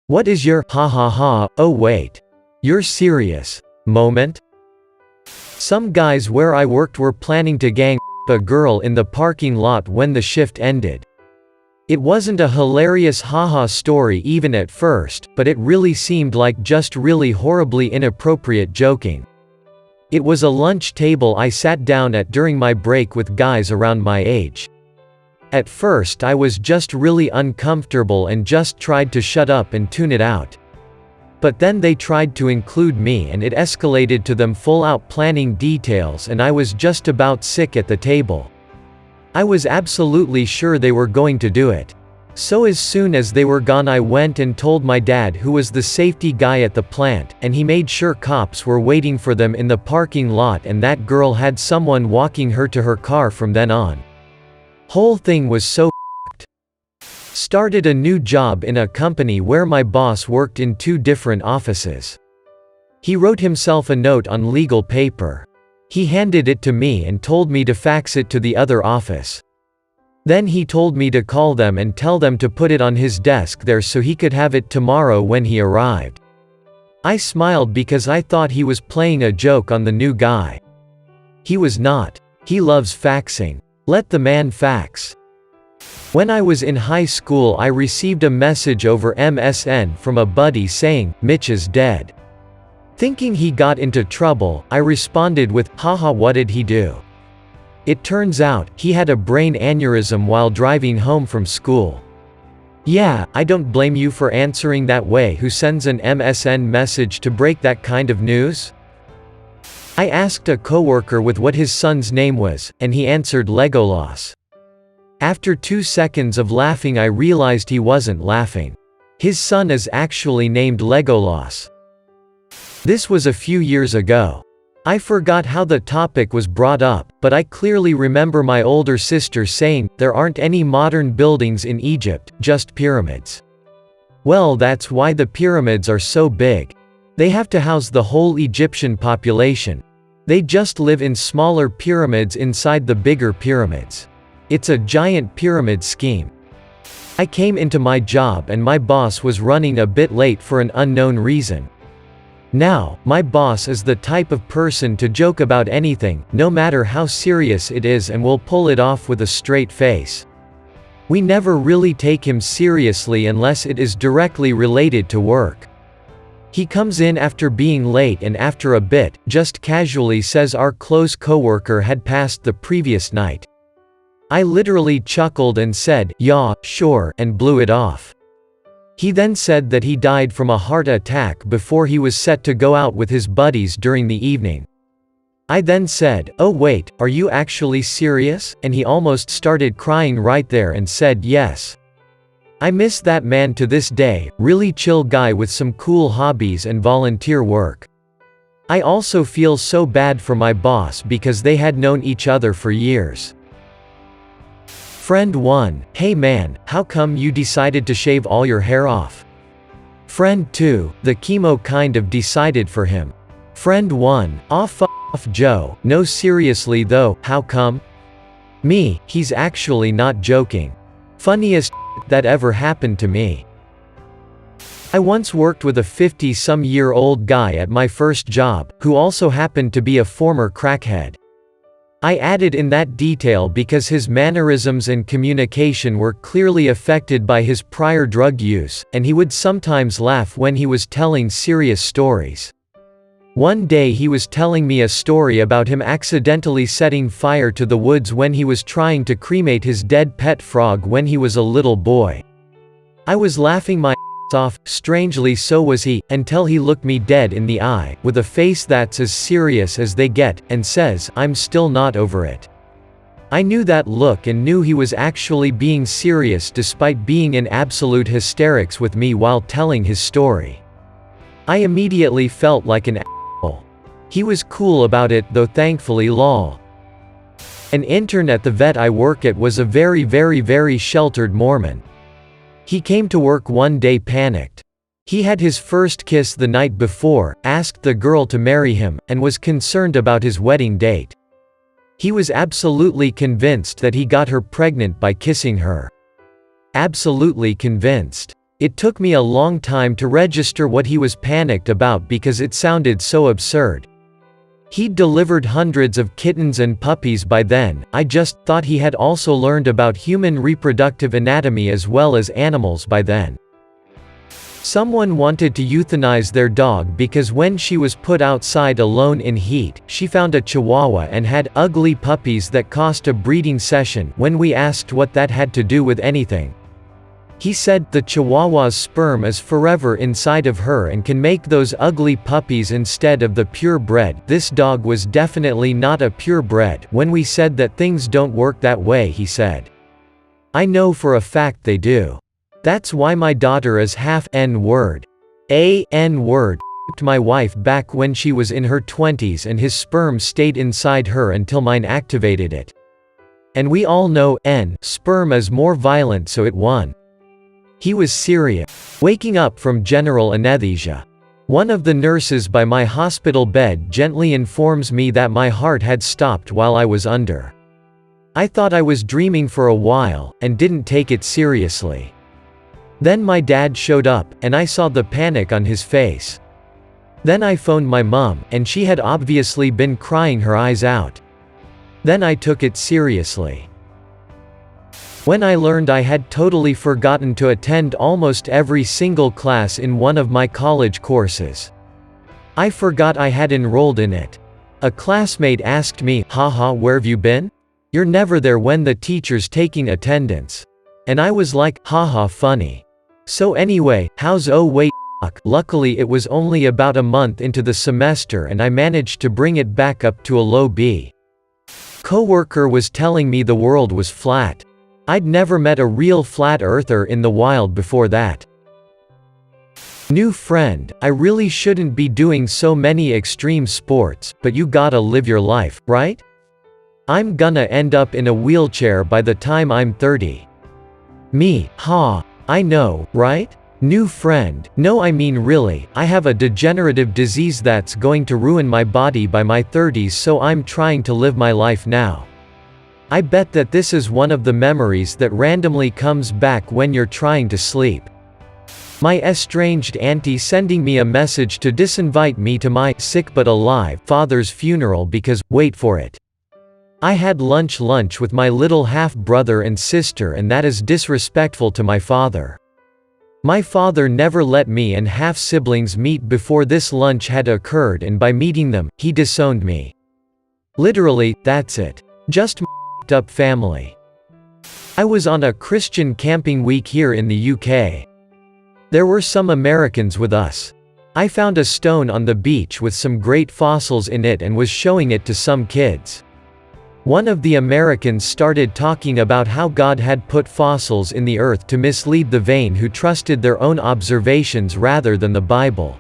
What is your ha ha ha, oh wait, you're serious moment? Some guys where I worked were planning to gang a girl in the parking lot when the shift ended. It wasn't a hilarious haha story even at first, but it really seemed like just really horribly inappropriate joking. It was a lunch table I sat down at during my break with guys around my age. At first I was just really uncomfortable and just tried to shut up and tune it out. But then they tried to include me and it escalated to them full-out planning details and I was just about sick at the table. I was absolutely sure they were going to do it. So as soon as they were gone I went and told my dad, who was the safety guy at the plant, and he made sure cops were waiting for them in the parking lot and that girl had someone walking her to her car from then on. Whole thing was so f***ed. Started a new job in a company where my boss worked in 2 different offices. He wrote himself a note on legal paper. He handed it to me and told me to fax it to the other office. Then he told me to call them and tell them to put it on his desk there so he could have it tomorrow when he arrived. I smiled because I thought he was playing a joke on the new guy. He was not. He loves faxing. Let the man fax. When I was in high school I received a message over MSN from a buddy saying, "Mitch is dead." Thinking he got into trouble, I responded with, "Haha, what did he do?" It turns out, he had a brain aneurysm while driving home from school. Yeah, I don't blame you for answering that way. Who sends an MSN message to break that kind of news? I asked a coworker with what his son's name was, and he answered Legolas. After 2 seconds of laughing I realized he wasn't laughing. His son is actually named Legolas. This was a few years ago. I forgot how the topic was brought up, but I clearly remember my older sister saying, "There aren't any modern buildings in Egypt, just pyramids." Well, that's why the pyramids are so big. They have to house the whole Egyptian population. They just live in smaller pyramids inside the bigger pyramids. It's a giant pyramid scheme. I came into my job and my boss was running a bit late for an unknown reason. Now, my boss is the type of person to joke about anything, no matter how serious it is, and will pull it off with a straight face. We never really take him seriously unless it is directly related to work. He comes in after being late and after a bit, just casually says our close coworker had passed the previous night. I literally chuckled and said, "Yeah, sure," and blew it off. He then said that he died from a heart attack before he was set to go out with his buddies during the evening. I then said, "Oh wait, are you actually serious?" And he almost started crying right there and said yes. I miss that man to this day, really chill guy with some cool hobbies and volunteer work. I also feel so bad for my boss because they had known each other for years. Friend 1, "Hey man, how come you decided to shave all your hair off?" Friend 2, "The chemo kind of decided for him." Friend 1, "Aw f off Joe, no seriously though, how come?" Me, "He's actually not joking. Funniest that ever happened to me." I once worked with a 50-some-year-old guy at my first job, who also happened to be a former crackhead. I added in that detail because his mannerisms and communication were clearly affected by his prior drug use, and he would sometimes laugh when he was telling serious stories. One day he was telling me a story about him accidentally setting fire to the woods when he was trying to cremate his dead pet frog when he was a little boy. I was laughing my off, strangely so was he, until he looked me dead in the eye, with a face that's as serious as they get, and says, "I'm still not over it." I knew that look and knew he was actually being serious despite being in absolute hysterics with me while telling his story. I immediately felt like an asshole. He was cool about it though, thankfully. Lol. An intern at the vet I work at was a very sheltered Mormon. He came to work one day panicked. He had his first kiss the night before, asked the girl to marry him, and was concerned about his wedding date. He was absolutely convinced that he got her pregnant by kissing her. Absolutely convinced. It took me a long time to register what he was panicked about because it sounded so absurd. He'd delivered hundreds of kittens and puppies by then. I just thought he had also learned about human reproductive anatomy as well as animals by then. Someone wanted to euthanize their dog because when she was put outside alone in heat, she found a chihuahua and had ugly puppies that cost a breeding session. When we asked what that had to do with anything, he said, the chihuahua's sperm is forever inside of her and can make those ugly puppies instead of the purebred. This dog was definitely not a purebred. When we said that things don't work that way, he said, I know for a fact they do. That's why my daughter is half N-word. N-word f***ed my wife back when she was in her 20s and his sperm stayed inside her until mine activated it. And we all know sperm is more violent, so it won. He was serious. Waking up from general anesthesia. One of the nurses by my hospital bed gently informs me that my heart had stopped while I was under. I thought I was dreaming for a while, and didn't take it seriously. Then my dad showed up, and I saw the panic on his face. Then I phoned my mom, and she had obviously been crying her eyes out. Then I took it seriously. When I learned I had totally forgotten to attend almost every single class in one of my college courses. I forgot I had enrolled in it. A classmate asked me, "Haha, where have you been? You're never there when the teacher's taking attendance." And I was like, haha, funny. So anyway, how's luckily it was only about a month into the semester and I managed to bring it back up to a low B. Coworker was telling me the world was flat. I'd never met a real flat earther in the wild before that. New friend, I really shouldn't be doing so many extreme sports, but you gotta live your life, right? I'm gonna end up in a wheelchair by the time I'm 30. Me, I know, right? New friend, no, I mean really, I have a degenerative disease that's going to ruin my body by my 30s, so I'm trying to live my life now. I bet that this is one of the memories that randomly comes back when you're trying to sleep. My estranged auntie sending me a message to disinvite me to my sick but alive father's funeral because, wait for it, I had lunch with my little half-brother and sister, and that is disrespectful to my father. My father never let me and half-siblings meet before this lunch had occurred, and by meeting them, he disowned me. Literally, that's it. Just up family. I was on a Christian camping week here in the UK. There were some Americans with us. I found a stone on the beach with some great fossils in it and was showing it to some kids. One of the Americans started talking about how God had put fossils in the earth to mislead the vain who trusted their own observations rather than the Bible.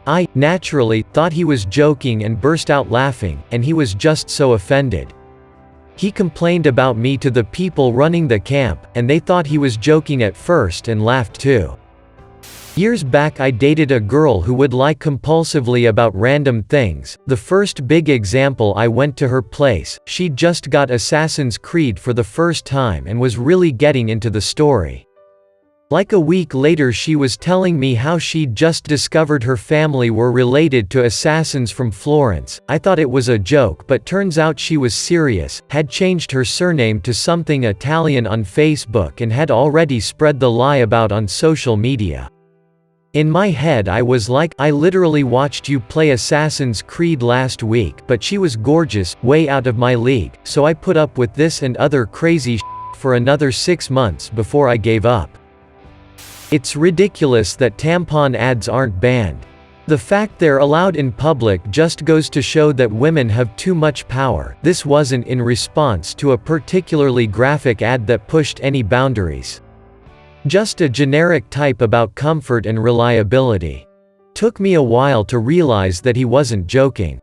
I, naturally, thought he was joking and burst out laughing, and he was just so offended. He complained about me to the people running the camp, and they thought he was joking at first and laughed too. Years back I dated a girl who would lie compulsively about random things. The first big example, I went to her place, she'd just got Assassin's Creed for the first time and was really getting into the story. Like a week later she was telling me how she'd just discovered her family were related to assassins from Florence. I thought it was a joke, but turns out she was serious, had changed her surname to something Italian on Facebook and had already spread the lie about on social media. In my head I was like, I literally watched you play Assassin's Creed last week, but she was gorgeous, way out of my league, so I put up with this and other crazy for another 6 months before I gave up. It's ridiculous that tampon ads aren't banned. The fact they're allowed in public just goes to show that women have too much power. This wasn't in response to a particularly graphic ad that pushed any boundaries. Just a generic type about comfort and reliability. Took me a while to realize that he wasn't joking.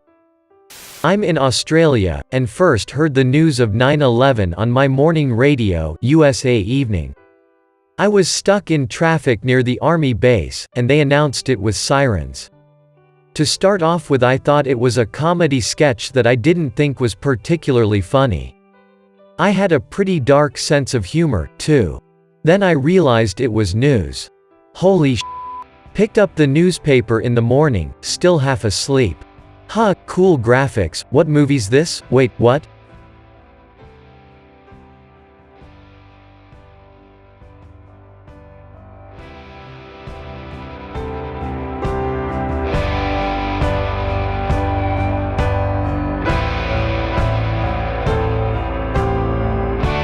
I'm in Australia, and first heard the news of 9/11 on my morning radio, USA Evening. I was stuck in traffic near the army base, and they announced it with sirens. To start off with, I thought it was a comedy sketch that I didn't think was particularly funny. I had a pretty dark sense of humor, too. Then I realized it was news. Holy sh*. Picked up the newspaper in the morning, still half asleep. Huh, cool graphics, what movie's this? Wait, what?